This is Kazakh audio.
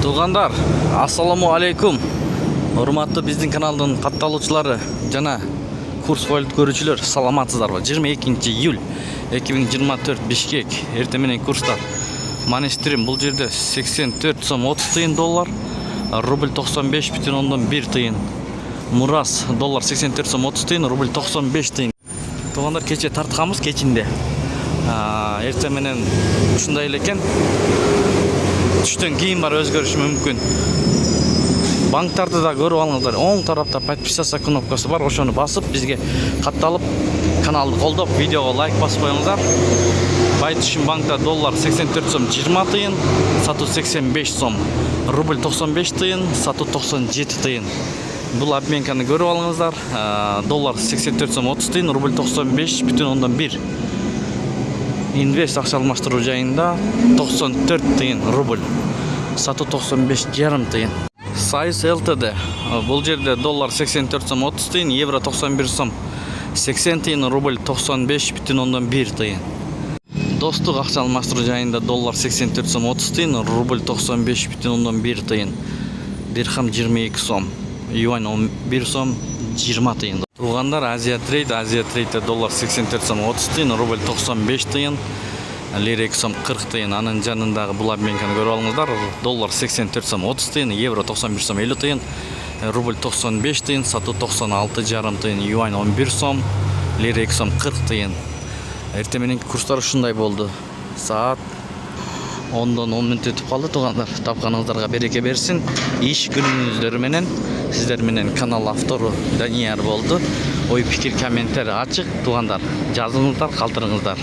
Туугандар, ассаламу алейкум. Урматтуу биздин каналдын катталуучулары жана курс файлд көрүүчүлөр, саламатсыздарбы? 22 июль 2024 Бишкек. Эртең менен курстар. Манестрим бул жерде 84 сом 30 тыйын доллар, рубль 95,1 тыйын. Мурас доллар 84 сом 30 тыйын, рубль 95 тыйын. Туугандар, кече тартканбыз кечинде. Эртең менен ушундай эле экен. Түштөн кийин бар өзгөрүшү мүмкүн. Банктарды да көрүп алыңыздар. Оң тарапта подписаться кнопкасы бар. Ошону басып, бизге катталып, каналды колдоп, видеого лайк басып коюңуздар. Байтүшүн банкта доллар 84 сом 20 тыйын, сатуу 85 сом, рубль 95 тыйын, сатуу 97 тыйын. Бул обменканы көрүп алыңыздар. Доллар 84 сом 30 тыйын, рубль 95,1. Инвест акча алмаштыруу жайында 94 тыйын рубль, сатуу 95,5 тыйын. Сайыс ЛТД бул жерде доллар 84 сом 30 тыйын, евро 91 сом 80 тыйын, рубль 95,1 тыйын. Достук акча алмаштыруу жайында доллар 84 сом 30 тыйын, рубль 95,1 тыйын, дирхам 22 сом, юань 11 сом 20 тыйын. Туугандар, Азия трейд доллар 84 сом 30 тыйын, рубль 95 тыйын, лира 2 сом 40 тыйын. Анын жанындагы бул обменканы көрүп алыңыздар. Доллар 84 сом 30 тыйын, евро 91 сом 50 тыйын, рубль 95 тыйын, сатуу 96,5 тыйын, юань 11 сом, лира 2 сом 40 тыйын. Эртең мененки курстар ушундай болду. Саат 10-дон 10 мүнөт өтүп калды. Туугандар, тапканыңыздарга береке берсин. Иш күнүңүздөр менен сиздер менен канал автору Данияр болду. Ой пикир комментарий ачык. Туугандар, жазыңыздар, калтырыңыздар.